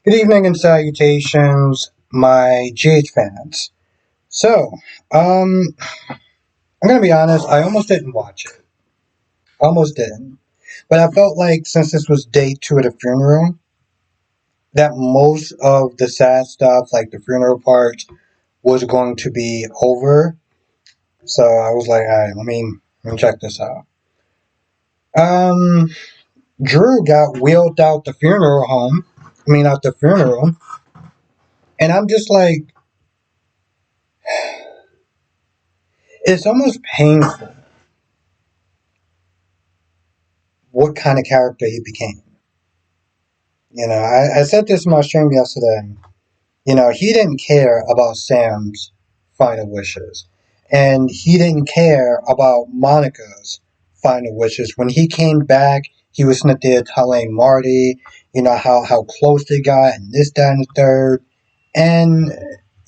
Good evening and salutations, my GH fans. So, um, I'm gonna be honest, I almost didn't watch it. Almost didn't. But I felt like since this was day two of the funeral, that most of the sad stuff, like the funeral part, was going to be over. So I was like, alright, let me check this out. Um, Drew got wheeled out the funeral home. Out the funeral. And I'm just like, it's almost painful what kind of character he became. I said this in my stream yesterday. He didn't care about Sam's final wishes. And he didn't care about Monica's final wishes. When he came back, he was sitting there telling Marty, how close they got and this, that, and the third. And,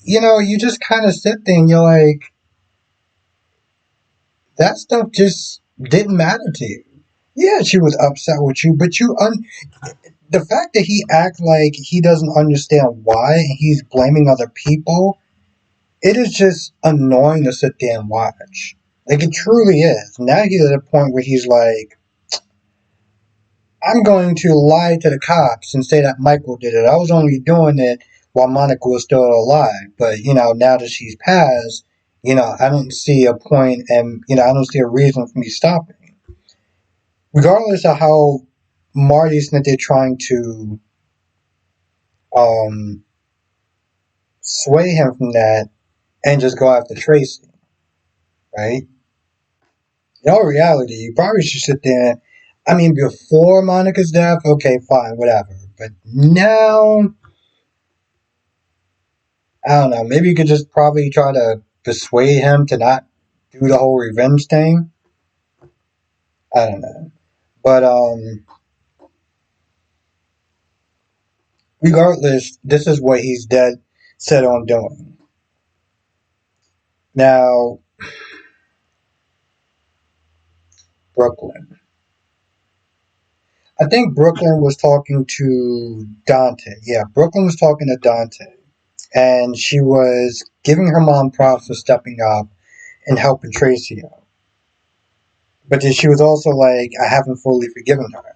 you just kind of sit there and you're like, that stuff just didn't matter to you. Yeah, she was upset with you, but the fact that he act like he doesn't understand why and he's blaming other people, it is just annoying to sit there and watch. Like, it truly is. Now he's at a point where he's like, I'm going to lie to the cops and say that Michael did it. I was only doing it while Monica was still alive. But, now that she's passed, I don't see a point and, I don't see a reason for me stopping. Regardless of how Marty's that they're trying to um, sway him from that and just go after Tracy, right? In all reality, you probably should sit there. Before Monica's death, okay, fine, whatever. But now, I don't know. Maybe you could just probably try to persuade him to not do the whole revenge thing. I don't know. But regardless, this is what he's dead set on doing. Now, Brooklyn. I think Brooklyn was talking to Dante. Yeah, Brooklyn was talking to Dante. And she was giving her mom props for stepping up and helping Tracy out. But then she was also like, I haven't fully forgiven her.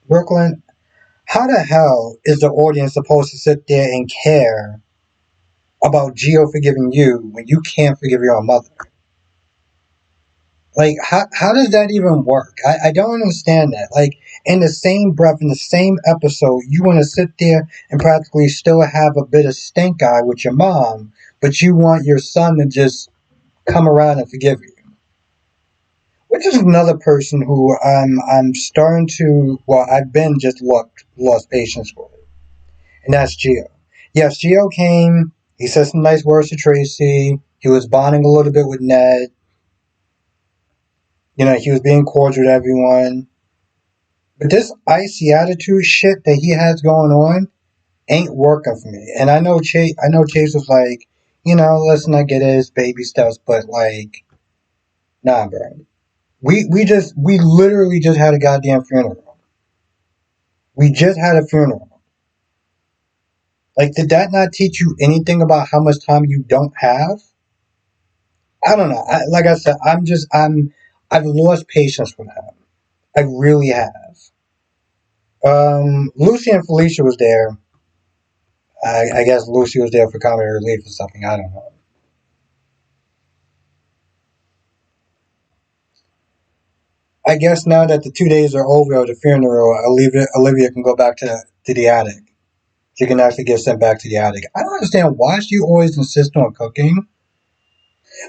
Brooklyn, how the hell is the audience supposed to sit there and care about Gio forgiving you when you can't forgive your own mother? Like, how does that even work? I don't understand that. Like, in the same breath, in the same episode, you want to sit there and practically still have a bit of stink eye with your mom, but you want your son to just come around and forgive you. Which is another person who I'm starting to, well, I've been just lost patience with, and that's Gio. Yes, Gio came. He said some nice words to Tracy. He was bonding a little bit with Ned. He was being cordial to everyone. But this icy attitude shit that he has going on ain't working for me. And I know Chase. I know Chase was like, let's not get his baby steps, but like, nah, bro. We literally just had a goddamn funeral. We just had a funeral. Like, did that not teach you anything about how much time you don't have? I don't know. Like I said, I've lost patience with him. I really have. Lucy and Felicia was there. I guess Lucy was there for comedy relief or something. I don't know. I guess now that the 2 days are over of the funeral, Olivia can go back to the attic. She can actually get sent back to the attic. I don't understand why she always insists on cooking.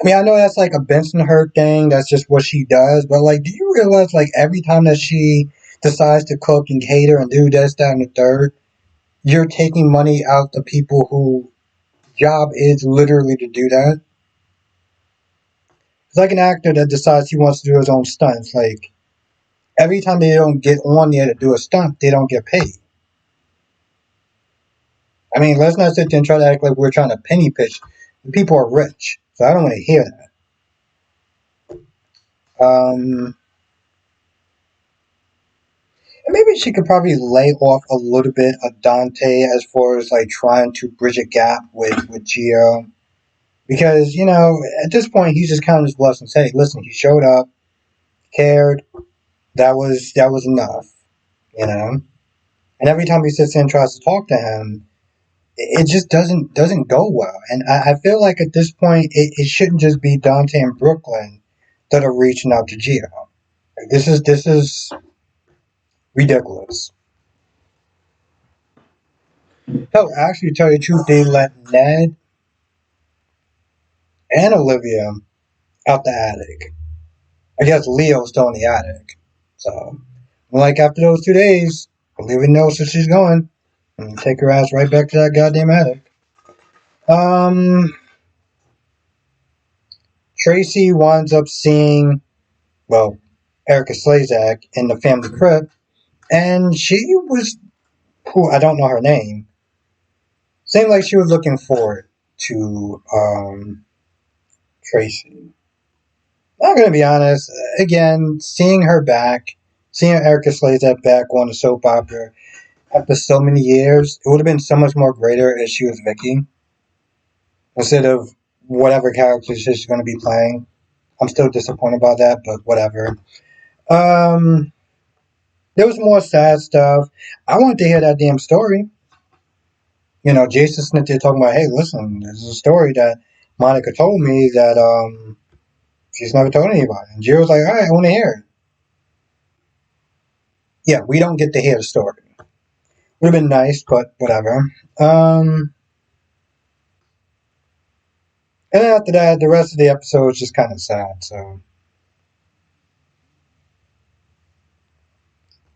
I know that's like a Bensonhurst thing. That's just what she does. But like, do you realize like every time that she decides to cook and cater and do this, that, and the third, you're taking money out the people who job is literally to do that. It's like an actor that decides he wants to do his own stunts. Like every time they don't get on there to do a stunt, they don't get paid. Let's not sit there and try to act like we're trying to penny pitch. The people are rich, so I don't want to hear that. maybe she could probably lay off a little bit of Dante as far as like trying to bridge a gap with Geo. Because, at this point he's just counting his blessings. Hey, listen, he showed up, cared, that was enough, you know? And every time he sits in and tries to talk to him, it just doesn't go well. And I feel like at this point it shouldn't just be Dante and Brooklyn that are reaching out to Geo. Like, this is ridiculous. Hell, actually, to tell you the truth, they let Ned and Olivia out the attic. I guess Leo's still in the attic. So, like after those 2 days, Olivia knows where she's going, and take her ass right back to that goddamn attic. Um, Tracy winds up seeing, well, Erica Slazak in the family crib, and she was, who I don't know her name, seemed like she was looking forward to Tracy. I'm gonna be honest. Again, seeing her back, seeing Erica Slazak back on the soap opera after so many years, it would have been so much more greater if she was Vicky instead of whatever character she's going to be playing. I'm still disappointed about that, but whatever. Um, there was more sad stuff. I wanted to hear that damn story. Jason Smith there talking about, hey, listen, this is a story that Monica told me that she's never told anybody. And Jill was like, all right, I want to hear it. Yeah, we don't get to hear the story. Would have been nice, but whatever. And then after that, the rest of the episode was just kind of sad. So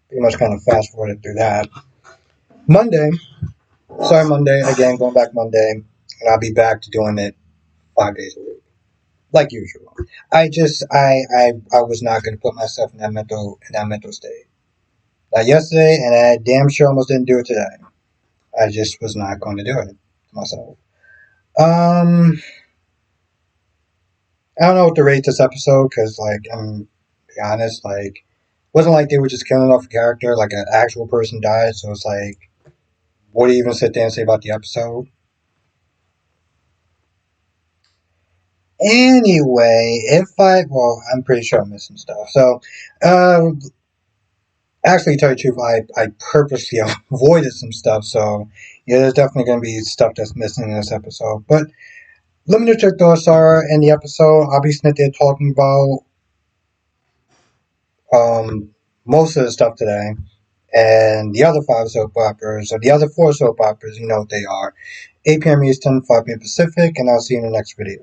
pretty much kind of fast forwarded through that. Monday, sorry, Monday again, going back Monday, and I'll be back to doing it 5 days a week, like usual. I was not going to put myself in that mental state. Not yesterday, and I damn sure almost didn't do it today. I just was not going to do it to myself. Um, I don't know what to rate this episode because, like, I'm be honest, like, it wasn't like they were just killing off a character, like an actual person died. So it's like, what do you even sit there and say about the episode? Anyway, I'm pretty sure I'm missing stuff. So, uh, actually, to tell you the truth, I purposely avoided some stuff. So, yeah, there's definitely going to be stuff that's missing in this episode. But let me know what your thoughts are in the episode. I'll be sitting there talking about most of the stuff today. And the other 5 soap operas, or the other 4 soap operas, you know what they are. 8 p.m. Eastern, 5 p.m. Pacific, and I'll see you in the next video.